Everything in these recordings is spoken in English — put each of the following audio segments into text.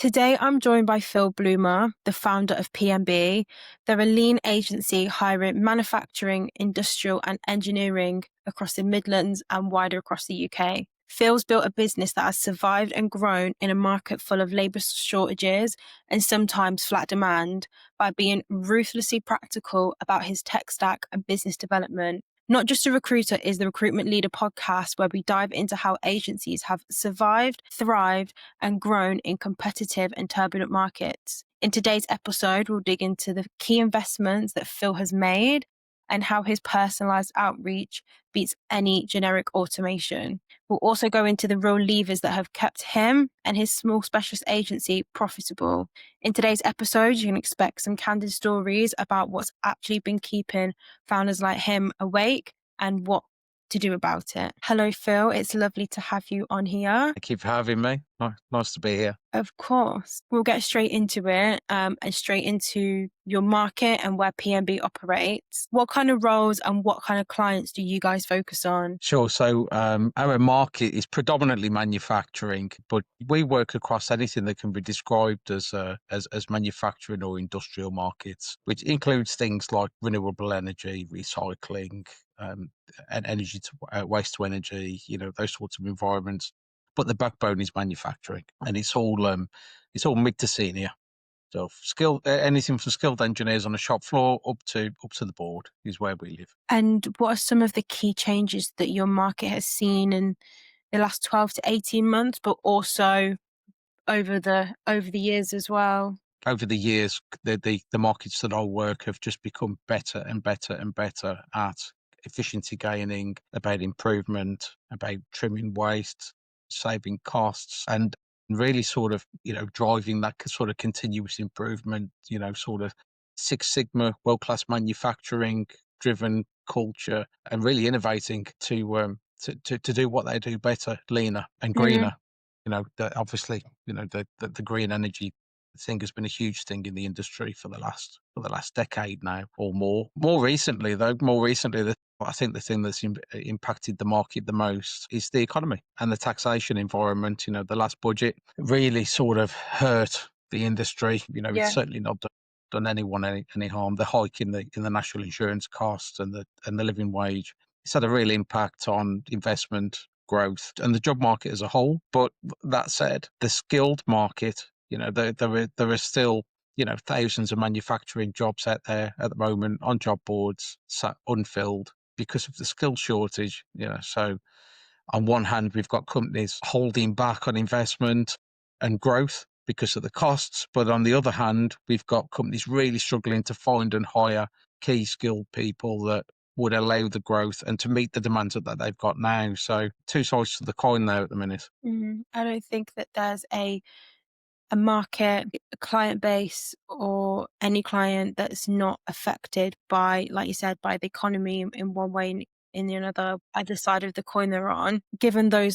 Today, I'm joined by Phil Bloomer, the founder of PMB. They're a lean agency hiring manufacturing, industrial, and engineering across the Midlands and wider across the UK. Phil's built a business that has survived and grown in a market full of labour shortages and sometimes flat demand by being ruthlessly practical about his tech stack and business development. Not Just a Recruiter is the Recruitment Leader podcast where we dive into how agencies have survived, thrived, and grown in competitive and turbulent markets. In today's episode, we'll dig into the key investments that Phil has made and how his personalised outreach beats any generic automation. We'll also go into the real levers that have kept him and his small specialist agency profitable. In today's episode, you can expect some candid stories about what's actually been keeping founders like him awake and what to do about it. Hello, Phil. It's lovely to have you on here. Thank you for having me. Nice to be here. Of course. We'll get straight into it and straight into your market and where PMB operates. What kind of roles and what kind of clients do you guys focus on? Sure. So our market is predominantly manufacturing, but we work across anything that can be described as manufacturing or industrial markets, which includes things like renewable energy, recycling, and energy to waste to energy, those sorts of environments. But the backbone is manufacturing, and it's all mid to senior. So anything from skilled engineers on the shop floor up to the board is where we live. And what are some of the key changes that your market has seen in the last 12 to 18 months, but also over the years as well? Over the years, the markets that I work have just become better and better and better at efficiency gaining, about improvement, about trimming waste, saving costs, and really sort of, driving that sort of continuous improvement, sort of Six Sigma, world-class manufacturing driven culture, and really innovating to do what they do better, leaner and greener. Obviously, the green energy thing has been a huge thing in the industry for the last decade now or more. More recently, I think the thing that's impacted the market the most is the economy and the taxation environment. The last budget really sort of hurt the industry. It's certainly not done anyone any harm. The hike in the national insurance costs and the living wage, it's had a real impact on investment, growth, and the job market as a whole. But that said, the skilled market, there are still thousands of manufacturing jobs out there at the moment on job boards sat unfilled because of the skill shortage. So on one hand, we've got companies holding back on investment and growth because of the costs, but on the other hand, we've got companies really struggling to find and hire key skilled people that would allow the growth and to meet the demands that they've got now. So two sides to the coin there at the minute. I don't think that there's a market, a client base, or any client that's not affected by, like you said, by the economy in one way in another, either side of the coin they're on. Given those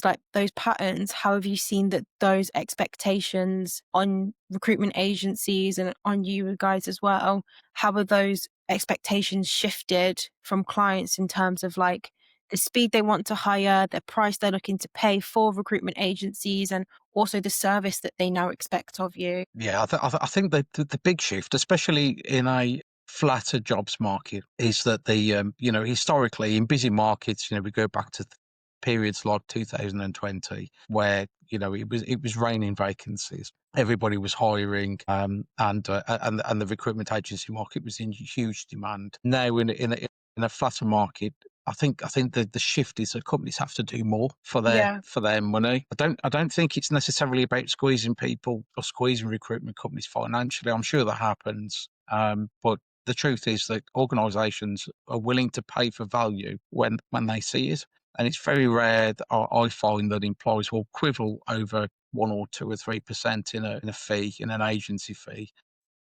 patterns, how have you seen that those expectations on recruitment agencies and on you guys as well, how are those expectations shifted from clients in terms of like the speed they want to hire, the price they're looking to pay for recruitment agencies, and also the service that they now expect of you? Yeah, I think the big shift, especially in a flatter jobs market, is that historically in busy markets, we go back to periods like 2020 where it was raining vacancies. Everybody was hiring, and the recruitment agency market was in huge demand. Now in a flatter market, I think the shift is that companies have to do more for their money. I don't think it's necessarily about squeezing people or squeezing recruitment companies financially. I'm sure that happens, but the truth is that organisations are willing to pay for value when they see it, and it's very rare that I find that employers will quibble over 1 or 2 or 3% in a fee, in an agency fee,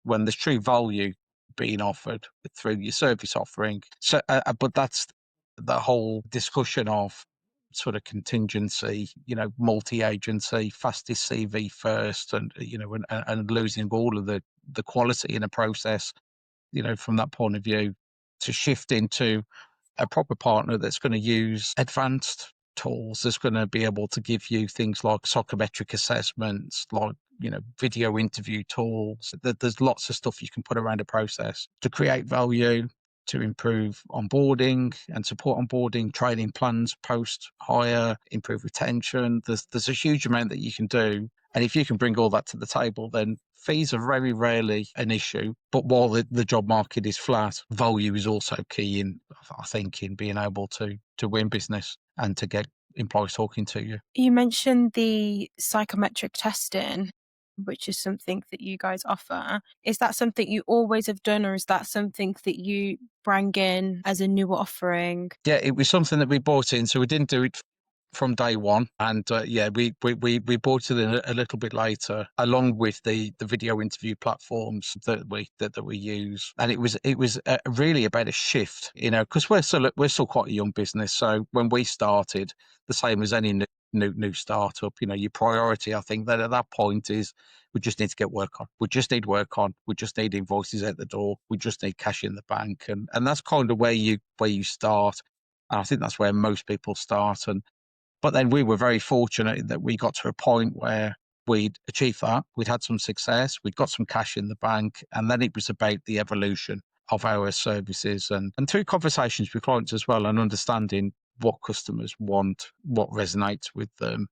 when there's true value being offered through your service offering. So, but that's the whole discussion of sort of contingency, multi-agency, fastest CV first, and and losing all of the quality in a process. From that point of view, to shift into a proper partner that's going to use advanced tools. There's going to be able to give you things like psychometric assessments, like, video interview tools. There's lots of stuff you can put around a process to create value, to improve onboarding and support onboarding, training plans, post hire, improve retention. There's a huge amount that you can do. And if you can bring all that to the table, then fees are very rarely an issue. But while the job market is flat, value is also key I think, in being able to win business and to get employees talking to you. You mentioned the psychometric testing, which is something that you guys offer. Is that something you always have done, or is that something that you bring in as a new offering? Yeah, it was something that we brought in, so we didn't do it from day one, and we brought it in a little bit later, along with the video interview platforms that we use, and it was really about a shift, because we're still quite a young business. So when we started, the same as any new startup, your priority, I think, that at that point is, we just need to get work on. We just need work on. We just need invoices out the door. We just need cash in the bank, and that's kind of where you start. And I think that's where most people start. But then we were very fortunate that we got to a point where we'd achieved that. We'd had some success. We'd got some cash in the bank. And then it was about the evolution of our services and through conversations with clients as well, and understanding what customers want, what resonates with them.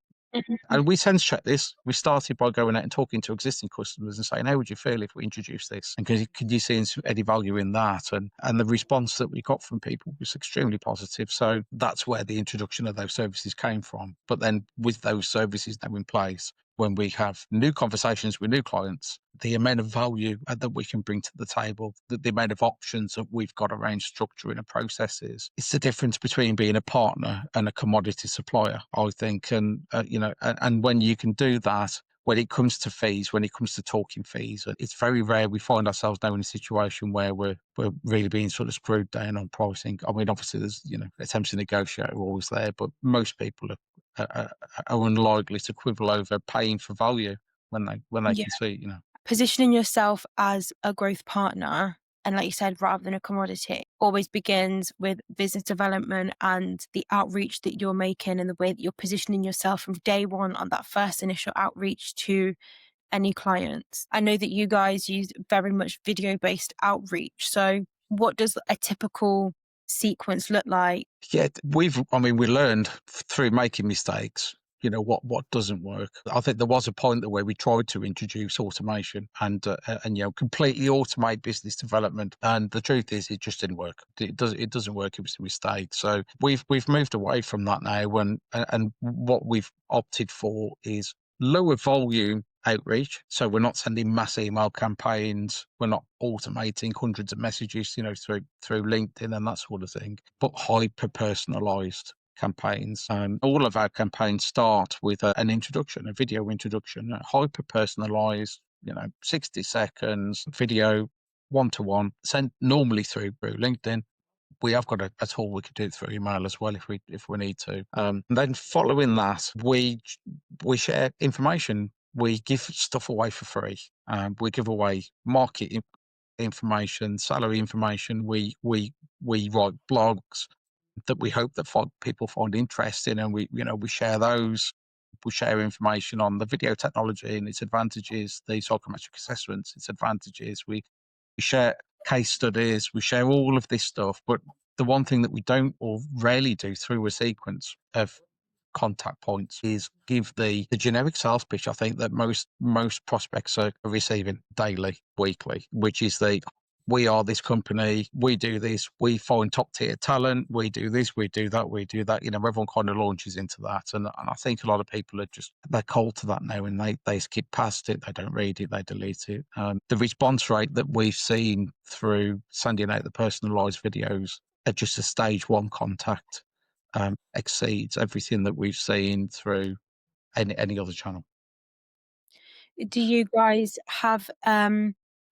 And we sense check this. We started by going out and talking to existing customers and saying, how would you feel if we introduced this? And could you see any value in that? And the response that we got from people was extremely positive. So that's where the introduction of those services came from. But then with those services now in place, when we have new conversations with new clients, the amount of value that we can bring to the table, the amount of options that we've got around structuring and processes, it's the difference between being a partner and a commodity supplier, I think. And, and when you can do that, when it comes to fees, when it comes to talking fees, it's very rare we find ourselves now in a situation where we're really being sort of screwed down on pricing. I mean, obviously there's, attempts to negotiate are always there, but most people are unlikely to quibble over paying for value when they Yeah. can see, Positioning yourself as a growth partner, and like you said, rather than a commodity, always begins with business development and the outreach that you're making and the way that you're positioning yourself from day one on that first initial outreach to any clients. I know that you guys use very much video-based outreach. So what does a typical sequence look like? Yeah, we learned through making mistakes, what doesn't work. I think there was a point there where we tried to introduce automation and completely automate business development, and the truth is, it just didn't work. It doesn't work. It was a mistake. So we've moved away from that now, and what we've opted for is lower volume outreach. So we're not sending mass email campaigns. We're not automating hundreds of messages, through LinkedIn and that sort of thing, but hyper personalized campaigns. All of our campaigns start with an introduction, a video introduction, hyper personalized, 60 seconds video, one-to-one, sent normally through LinkedIn. We have got a tool we could do it through email as well if we need to. And then following that, we share information. We give stuff away for free. We give away market information, salary information. We write blogs that we hope that people find interesting, and we share those. We share information on the video technology and its advantages, the psychometric assessments, its advantages. We share case studies. We share all of this stuff. But the one thing that we don't or rarely do through a sequence of contact points is give the generic sales pitch, I think, that most prospects are receiving daily, weekly, which is we are this company, we do this, we find top tier talent, we do this, we do that, we do that. Everyone kind of launches into that. And I think a lot of people they're cold to that now, and they skip past it, they don't read it, they delete it. The response rate that we've seen through sending out the personalised videos at just a stage one contact exceeds everything that we've seen through any other channel. Do you guys have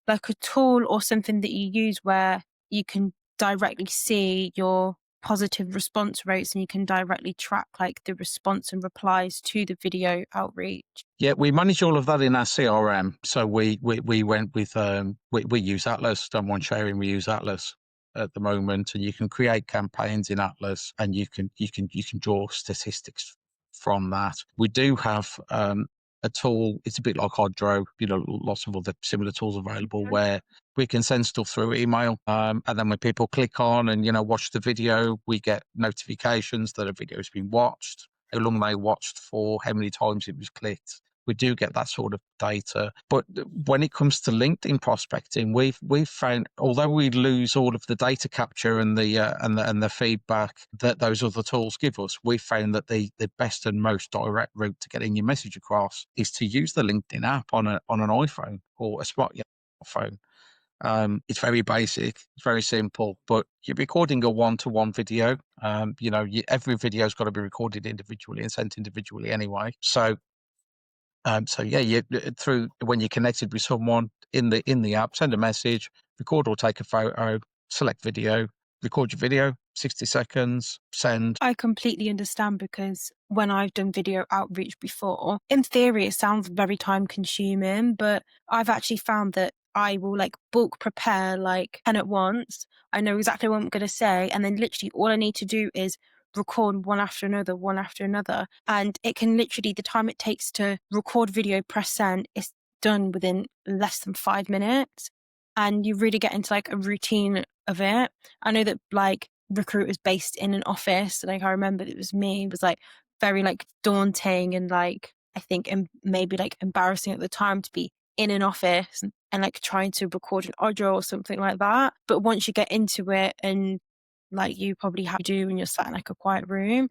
like a tool or something that you use where you can directly see your positive response rates and you can directly track like the response and replies to the video outreach? Yeah, we manage all of that in our CRM. So we went with we use Atlas. Don't want sharing. We use Atlas. at the moment, and you can create campaigns in Atlas, and you can draw statistics from that. We do have a tool. It's a bit like Hydro, lots of other similar tools available where we can send stuff through email, and then when people click on and watch the video, we get notifications that a video has been watched, how long they watched for, how many times it was clicked. We do get that sort of data. But when it comes to LinkedIn prospecting, we've found, although we lose all of the data capture and the feedback that those other tools give us, we've found that the best and most direct route to getting your message across is to use the LinkedIn app on an iPhone or a smartphone. It's very basic, it's very simple, but you're recording a one-to-one video. Every video's got to be recorded individually and sent individually anyway. So you through when you're connected with someone in the app, send a message, record or take a photo, select video, record your video, 60 seconds, send. I completely understand, because when I've done video outreach before, in theory, it sounds very time consuming, but I've actually found that I will bulk prepare 10 at once. I know exactly what I'm going to say. And then literally all I need to do is record one after another. And it can literally, the time it takes to record video, press send, is done within less than 5 minutes. And you really get into a routine of it. I know that recruiters based in an office, I remember it was me, it was very daunting and I think maybe embarrassing at the time to be in an office and trying to record an audio or something like that. But once you get into it, and you probably have to do when you're sat in a quiet room,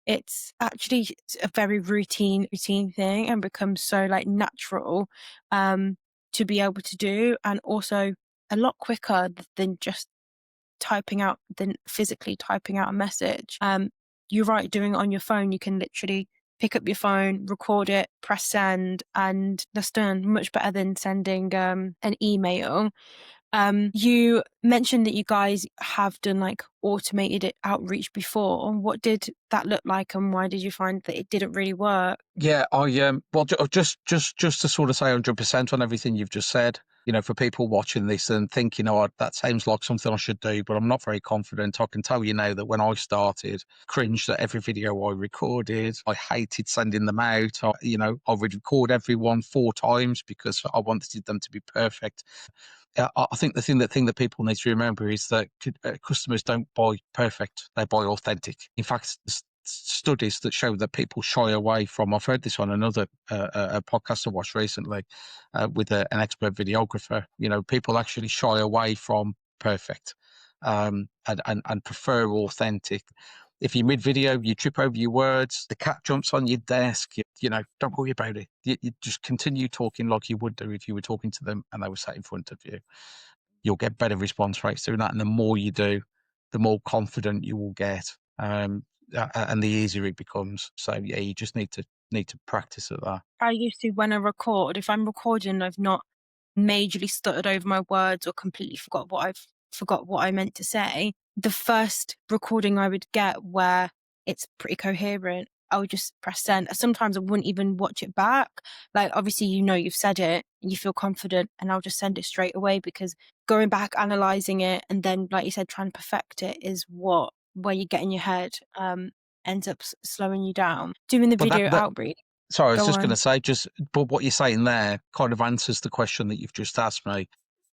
it's actually a very routine thing and becomes so natural to be able to do, and also a lot quicker than just physically typing out a message. You're right, doing it on your phone, you can literally pick up your phone, record it, press send, and that's done. Much better than sending an email. You mentioned that you guys have done automated outreach before. What did that look like, and why did you find that it didn't really work? Yeah, I well, just to sort of say 100% on everything you've just said. For people watching this and thinking, oh, that sounds like something I should do, but I'm not very confident. I can tell you now that when I started, cringed at every video I recorded. I hated sending them out. I would record everyone 4 times because I wanted them to be perfect. I think the thing that people need to remember is that customers don't buy perfect; they buy authentic. In fact, studies that show that people shy away from. I've heard this on another a podcast I watched recently with an expert videographer. People actually shy away from perfect and prefer authentic. If you're mid-video, you trip over your words, the cat jumps on your desk, don't worry about it. You just continue talking like you would do if you were talking to them and they were sat in front of you. You'll get better response rates doing that. And the more you do, the more confident you will get. And the easier it becomes. So yeah, you just need to practice at that. I used to, when I record, if I'm recording, I've not majorly stuttered over my words or completely forgot what I meant to say. The first recording I would get where it's pretty coherent, I would just press send. Sometimes I wouldn't even watch it back. Obviously, you've said it, you feel confident, and I'll just send it straight away, because going back, analysing it, and then, like you said, trying to perfect it is where you get in your head, ends up slowing you down. Doing the video outreach. Sorry, I was just going to say, but what you're saying there kind of answers the question that you've just asked me.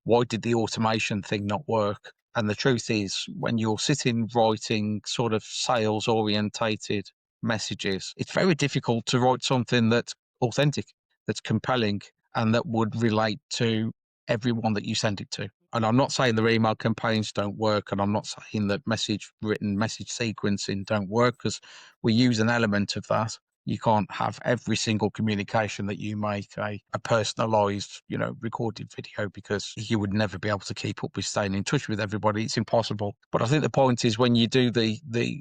Why did the automation thing not work? And the truth is, when you're sitting writing sort of sales orientated messages, it's very difficult to write something that's authentic, that's compelling, and that would relate to everyone that you send it to. And I'm not saying the email campaigns don't work, and I'm not saying that message sequencing don't work, because we use an element of that. You can't have every single communication that you make a personalised, recorded video, because you would never be able to keep up with staying in touch with everybody. It's impossible. But I think the point is, when you do the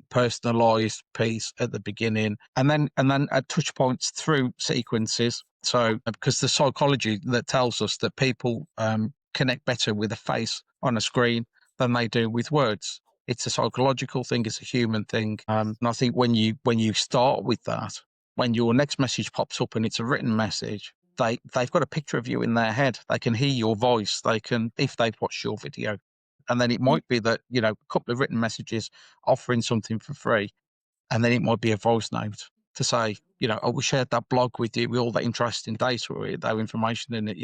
personalised piece at the beginning, and then at touch points through sequences. So because the psychology that tells us that people connect better with a face on a screen than they do with words. It's a psychological thing. It's a human thing. And I think when you start with that, when your next message pops up and it's a written message, they've got a picture of you in their head. They can hear your voice. They can, if they've watched your video, And then it might be that, a couple of written messages offering something for free. And then it might be a voice note to say, oh, we shared that blog with you with all that interesting data or that information in it.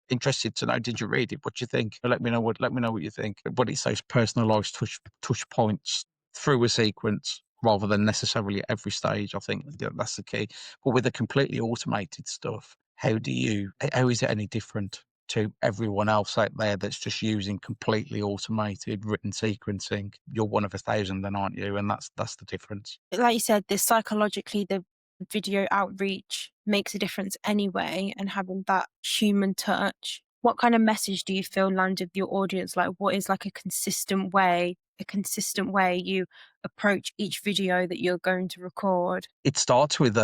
Interested to know, did you read it? What do you think? Let me know what you think. But it's those personalised touch points through a sequence rather than necessarily at every stage. I think that's the key. But with the completely automated stuff, how is it any different to everyone else out there that's just using completely automated written sequencing? You're one of 1,000 then, aren't you? And that's the difference. Like you said, this psychologically, the video outreach makes a difference anyway, and having that human touch. What kind of message do you feel landed with your audience? Like, what is like a consistent way you approach each video that you're going to record? It starts with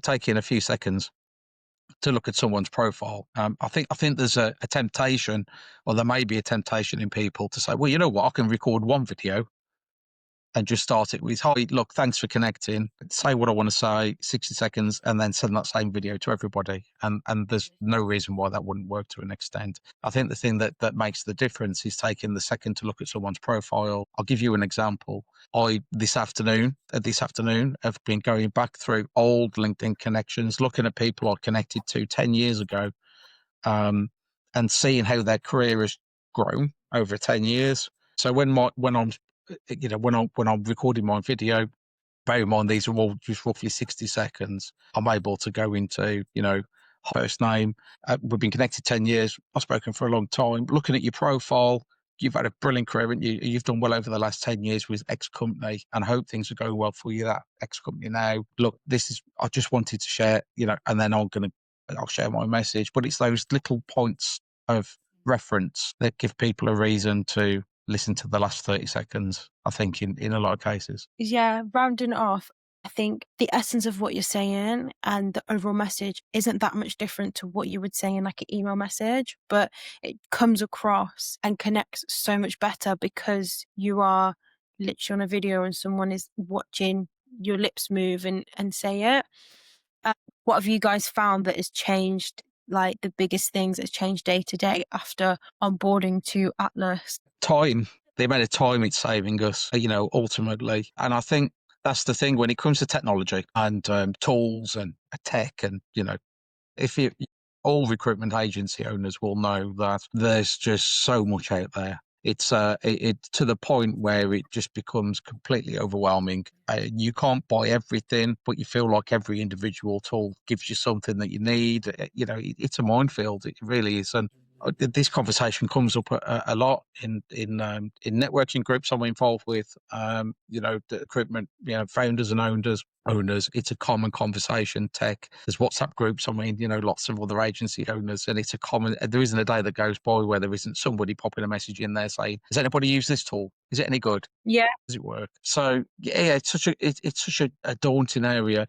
taking a few seconds to look at someone's profile. I think there's a temptation, or there may be a temptation in people to say, well, you know what, I can record one video and just start it with, hi, look, thanks for connecting. Say what I want to say, 60 seconds, and then send that same video to everybody. And there's no reason why that wouldn't work to an extent. I think the thing that makes the difference is taking the second to look at someone's profile. I'll give you an example. This afternoon, have been going back through old LinkedIn connections, looking at people I connected to 10 years ago, and seeing how their career has grown over 10 years. So when I'm recording my video, bear in mind these are all just roughly 60 seconds. I'm able to go into, first name. We've been connected 10 years. I've spoken for a long time. Looking at your profile, you've had a brilliant career, and you've done well over the last 10 years with X company, and I hope things are going well for you, that X company now. Look, I just wanted to share, and then I'll share my message. But it's those little points of reference that give people a reason to listen to the last 30 seconds, I think, in a lot of cases. Yeah, rounding it off, I think the essence of what you're saying and the overall message isn't that much different to what you would say in like an email message, but it comes across and connects so much better because you are literally on a video and someone is watching your lips move and say it. Uh, what have you guys found that has changed, like the biggest things that's changed day to day after onboarding to Atlas? Time, the amount of time it's saving us, ultimately. And I think that's the thing when it comes to technology and tools and tech, and if you all recruitment agency owners will know that there's just so much out there. It's it to the point where it just becomes completely overwhelming. You can't buy everything, but you feel like every individual tool gives you something that you need. It's a minefield. It really is. And this conversation comes up a lot in networking groups I'm involved with. The recruitment, founders and owners. It's a common conversation. Tech. There's WhatsApp groups. Lots of other agency owners, and it's a common. There isn't a day that goes by where there isn't somebody popping a message in there saying, "Has anybody used this tool? Is it any good? Yeah. Does it work?" So yeah, it's such a daunting area.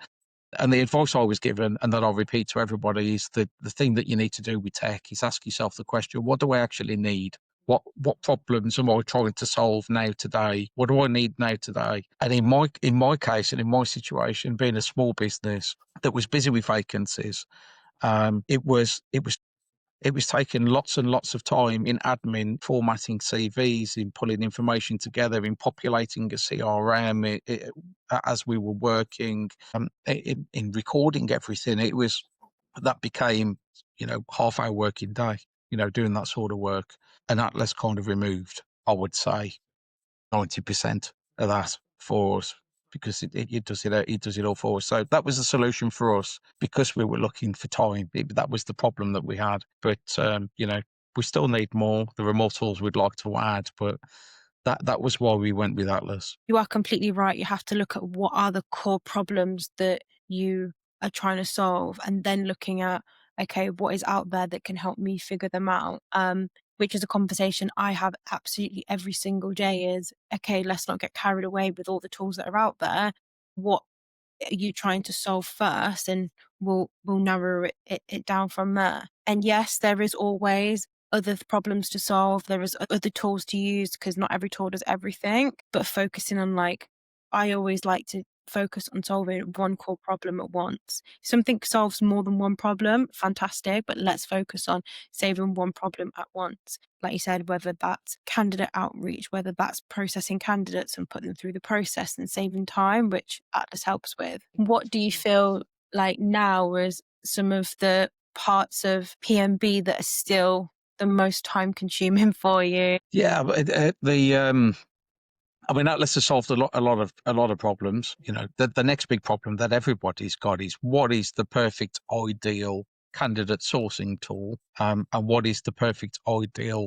And the advice I was given, and that I'll repeat to everybody, is the thing that you need to do with tech is ask yourself the question: what do I actually need? What problems am I trying to solve now today? What do I need now today? And in my case, and in my situation, being a small business that was busy with vacancies, it was taking lots and lots of time in admin, formatting CVs, in pulling information together, in populating a CRM, as we were working, in recording everything. That became, half our working day, doing that sort of work. And Atlas kind of removed, I would say, 90% of that for us, because it does it all for us. So that was the solution for us, because we were looking for time. That was the problem that we had. But we still need more. There are more tools we'd like to add, but that was why we went with Atlas. You are completely right. You have to look at what are the core problems that you are trying to solve, and then looking at, okay, what is out there that can help me figure them out? Which is a conversation I have absolutely every single day is, okay, let's not get carried away with all the tools that are out there. What are you trying to solve first? And we'll narrow it down from there. And yes, there is always other problems to solve. There is other tools to use because not every tool does everything, but focusing on, like, I always like to focus on solving one core problem at once. Something solves more than one problem, fantastic, but let's focus on saving one problem at once. Like you said, whether that's candidate outreach, whether that's processing candidates and putting them through the process and saving time, which Atlas helps with. What do you feel like now is some of the parts of PMB that are still the most time consuming for you? Yeah, but I mean, Atlas has solved a lot of problems. You know, the next big problem that everybody's got is what is the perfect ideal candidate sourcing tool, and what is the perfect ideal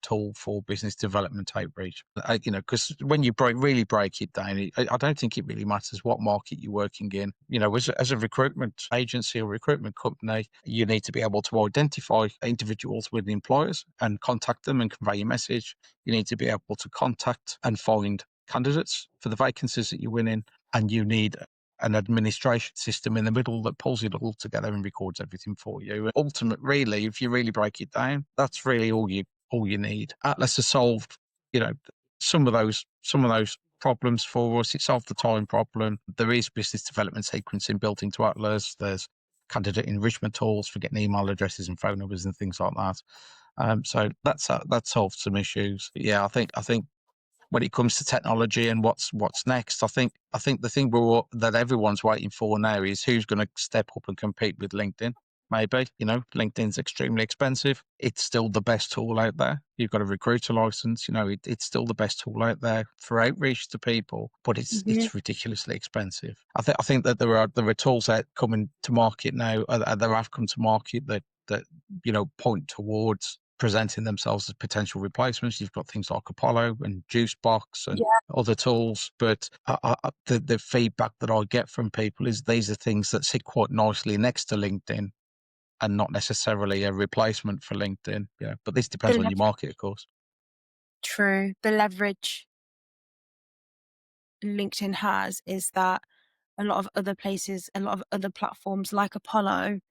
tool for business development outreach. You know, because when you really break it down, I don't think it really matters what market you're working in. You know, as a recruitment agency or recruitment company, you need to be able to identify individuals with employers and contact them and convey your message. You need to be able to contact and find candidates for the vacancies that you're winning, and you need an administration system in the middle that pulls it all together and records everything for you. And ultimately, really, if you really break it down, that's really all you need. Atlas has solved, you know, some of those problems for us. It solved the time problem. There is business development sequencing built into Atlas. There's candidate enrichment tools for getting email addresses and phone numbers and things like that. So that solved some issues. Yeah, I think when it comes to technology and what's next, I think the thing that everyone's waiting for now is who's going to step up and compete with LinkedIn. Maybe, you know, LinkedIn's extremely expensive. It's still the best tool out there. You've got a recruiter license, you know, it's still the best tool out there for outreach to people, but it's ridiculously expensive. I think that there are tools that coming to market now, there have come to market that you know, point towards presenting themselves as potential replacements. You've got things like Apollo and Juicebox and other tools, but the feedback that I get from people is these are things that sit quite nicely next to LinkedIn and not necessarily a replacement for LinkedIn. Yeah, but this depends on your market, of course. True. The leverage LinkedIn has is that a lot of other places, a lot of other platforms like Apollo,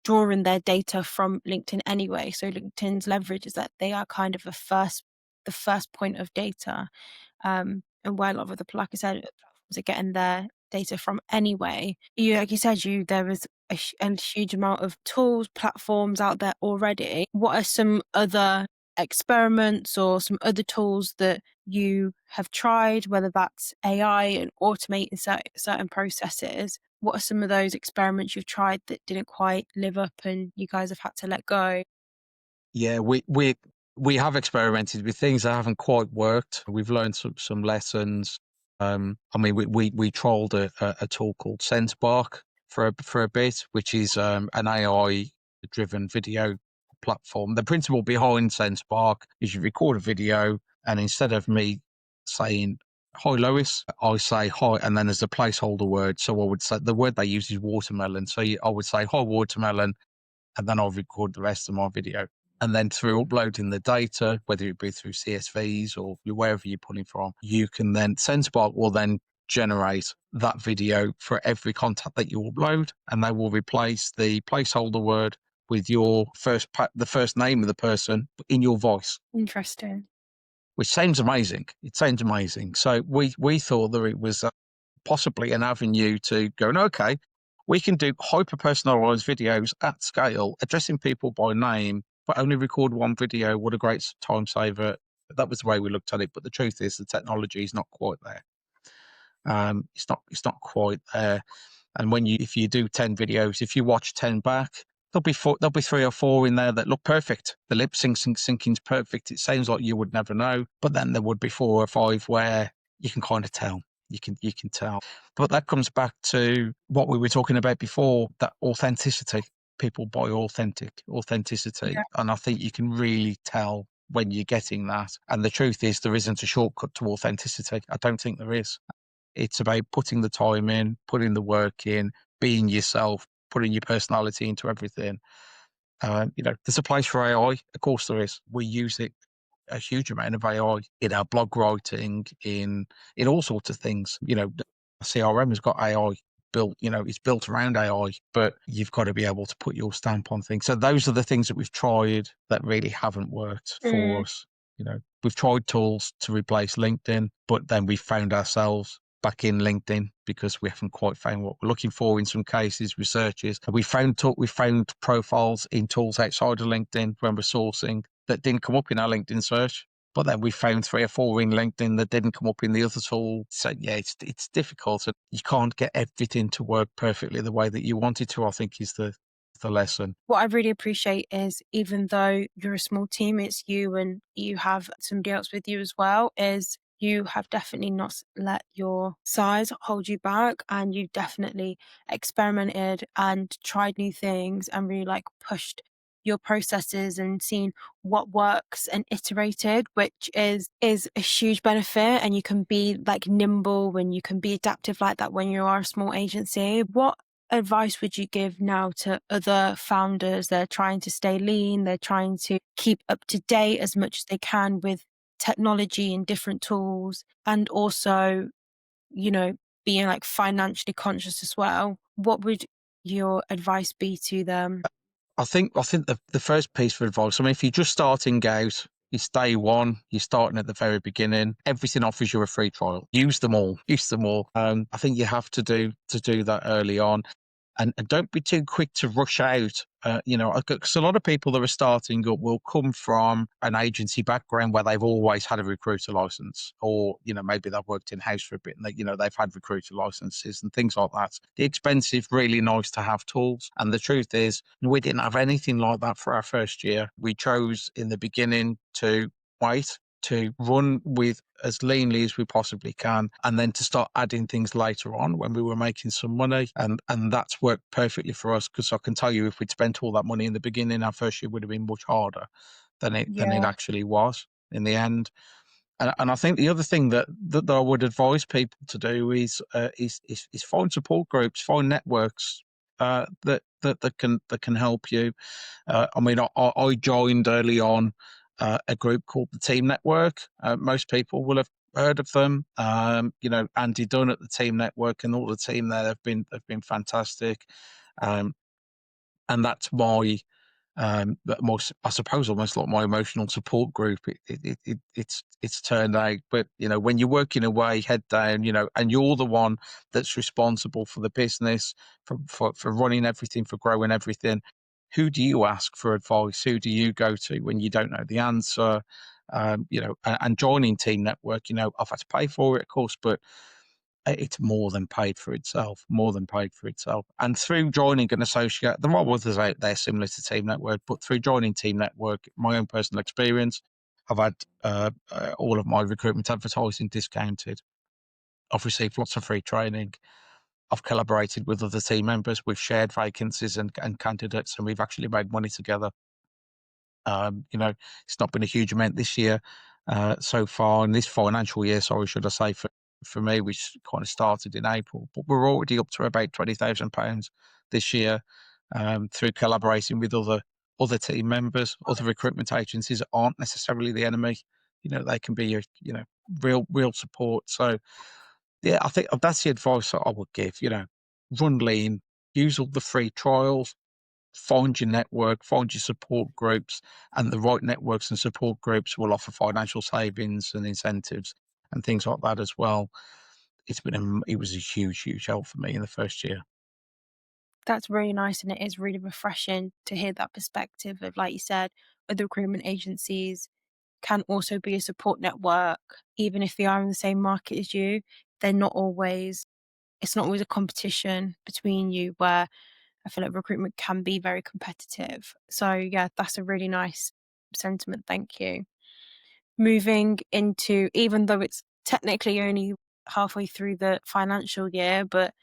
drawing their data from LinkedIn anyway. So LinkedIn's leverage is that they are kind of the first point of data. And where a lot of the, like I said, platforms are getting their data from anyway. Like you said, there is a huge amount of tools, platforms out there already. What are some other experiments or some other tools that you have tried, whether that's AI and automating certain processes? What are some of those experiments you've tried that didn't quite live up and you guys have had to let go? Yeah, we have experimented with things that haven't quite worked. We've learned some lessons. I mean, we trialed a tool called SenseBark for a bit, which is an AI driven video platform. The principle behind SenseBark is you record a video, and instead of me saying "Hi Lois," I say "Hi," and then there's a placeholder word. So I would say the word they use is watermelon. So I would say "Hi watermelon," and then I'll record the rest of my video. And then through uploading the data, whether it be through CSVs or wherever you're pulling from, you can then, SenseBot will then generate that video for every contact that you upload, and they will replace the placeholder word with the first name of the person in your voice. Interesting. Which sounds amazing. It sounds amazing. So we thought that it was possibly an avenue to go, okay, we can do hyper-personalized videos at scale, addressing people by name, but only record one video. What a great time saver. That was the way we looked at it. But the truth is the technology is not quite there. It's not quite there. And if you do 10 videos, if you watch 10 back, there'll be 3 or 4 in there that look perfect. The lip syncing's perfect. It sounds like you would never know. But then there would be 4 or 5 where you can kind of tell. You can tell. But that comes back to what we were talking about before, that authenticity. People buy authenticity. Yeah. And I think you can really tell when you're getting that. And the truth is there isn't a shortcut to authenticity. I don't think there is. It's about putting the time in, putting the work in, being yourself, putting your personality into everything. You know, there's a place for AI. Of course there is. We use it a huge amount of AI in our blog writing, in all sorts of things. You know, CRM has got AI built, you know, it's built around AI, but you've got to be able to put your stamp on things. So those are the things that we've tried that really haven't worked for us. You know, we've tried tools to replace LinkedIn, but then we found ourselves back in LinkedIn because we haven't quite found what we're looking for in some cases, researches. We found profiles in tools outside of LinkedIn when we're sourcing that didn't come up in our LinkedIn search. But then we found 3 or 4 in LinkedIn that didn't come up in the other tool. So yeah, it's difficult. And you can't get everything to work perfectly the way that you want it to, I think is the lesson. What I really appreciate is even though you're a small team, it's you and you have somebody else with you as well, is you have definitely not let your size hold you back, and you've definitely experimented and tried new things and really like pushed your processes and seen what works and iterated, which is a huge benefit. And you can be like nimble when you can be adaptive like that when you are a small agency. What advice would you give now to other founders? They're trying to stay lean, they're trying to keep up to date as much as they can with technology and different tools, and also, you know, being like financially conscious as well. What would your advice be to them? I think the first piece of advice, I mean, if you're just starting out, it's day one, you're starting at the very beginning, everything offers you a free trial. Use them all. Use them all. I think you have to do that early on. And don't be too quick to rush out. Because a lot of people that are starting up will come from an agency background where they've always had a recruiter license, or maybe they've worked in house for a bit and they've had recruiter licenses and things like that. The expensive, really nice to have tools. And the truth is, we didn't have anything like that for our first year. We chose in the beginning to wait, to run with as leanly as we possibly can, and then to start adding things later on when we were making some money. And that's worked perfectly for us, because I can tell you, if we'd spent all that money in the beginning, our first year would have been much harder than it Yeah. actually was in the end. And I think the other thing that I would advise people to do is find support groups, find networks that can help you. I joined early on a group called the Team Network. Most people will have heard of them. Andy Dunn at the Team Network and all the team there have been fantastic. Um, and that's my I suppose almost like my emotional support group. It's turned out. But when you're working away head down, and you're the one that's responsible for the business, for running everything, for growing everything, who do you ask for advice? Who do you go to when you don't know the answer? And joining Team Network, I've had to pay for it, of course, but it's more than paid for itself, more than paid for itself. And through joining an associate, there are others out there similar to Team Network, but through joining Team Network, my own personal experience, I've had all of my recruitment advertising discounted. I've received lots of free training. I've collaborated with other team members. We've shared vacancies and candidates, and we've actually made money together. It's not been a huge amount this year so far, in this financial year, sorry, should I say, for me, which kind of started in April, but we're already up to about £20,000 this year through collaborating with other team members, other recruitment agencies that aren't necessarily the enemy. They can be your, real support. So yeah, I think that's the advice that I would give. Run lean, use all the free trials, find your network, find your support groups, and the right networks and support groups will offer financial savings and incentives and things like that as well. It was a huge help for me in the first year. That's really nice, and it is really refreshing to hear that perspective of, like you said, other recruitment agencies can also be a support network, even if they are in the same market as you. They're not always, it's not always a competition between you, where I feel like recruitment can be very competitive. So yeah, that's a really nice sentiment. Thank you. Moving into, even though it's technically only halfway through the financial year, but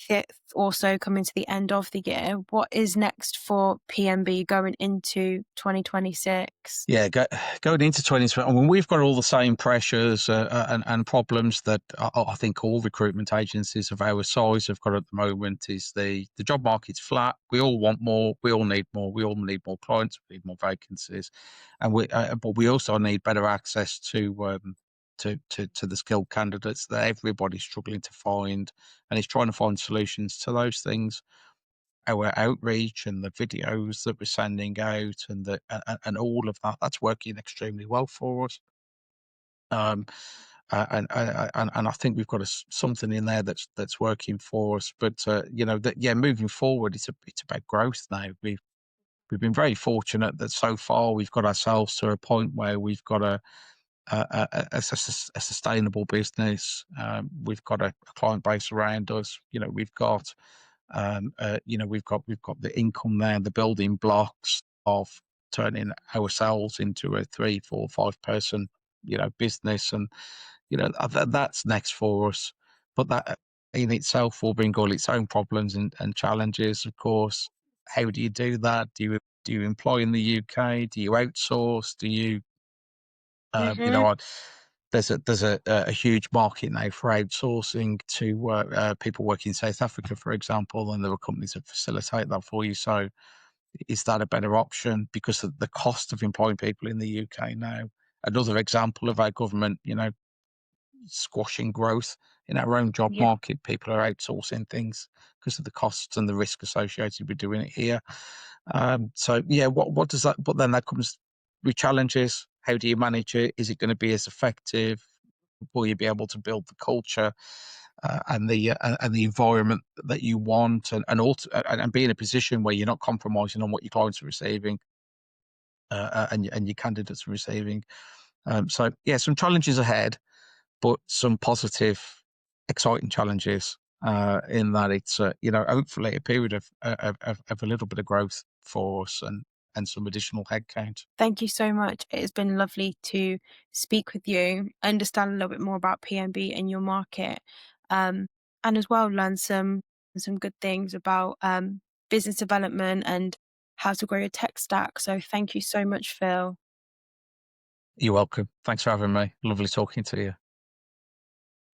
it's also coming to the end of the year, what is next for PMB going into 2026? Yeah, going into 2020, I mean, we've got all the same pressures and problems that I think all recruitment agencies of our size have got at the moment. Is the job market's flat. We all want more. We all need more. We all need more clients. We need more vacancies, and but we also need better access to the skilled candidates that everybody's struggling to find, and is trying to find solutions to those things. Our outreach and the videos that we're sending out and all of that, that's working extremely well for us. Um, And I think we've got something in there that's working for us. But moving forward, it's about growth now. We've been very fortunate that so far we've got ourselves to a point where we've got a sustainable business. We've got a client base around us. We've got the income there, the building blocks of turning ourselves into a 3, 4, 5 person business, and that's next for us. But that in itself will bring all its own problems and challenges, of course. How do you do that? Do you employ in the UK? Do you outsource? Do you Hmm. there's a huge market now for outsourcing to people working in South Africa, for example, and there are companies that facilitate that for you. So is that a better option because of the cost of employing people in the UK now? Another example of our government, squashing growth in our own job Yeah. market. People are outsourcing things because of the costs and the risk associated with doing it here. So yeah, what does that? But then that comes with challenges. How do you manage it? Is it going to be as effective? Will you be able to build the culture and the environment that you want, and be in a position where you're not compromising on what your clients are receiving and your candidates are receiving? So yeah, some challenges ahead, but some positive, exciting challenges in that it's hopefully a period of a little bit of growth for us and some additional headcount. Thank you so much. It has been lovely to speak with you, understand a little bit more about PMB and your market, um, and as well learn some good things about business development and how to grow your tech stack. So thank you so much, Phil. You're welcome. Thanks for having me. Lovely talking to you.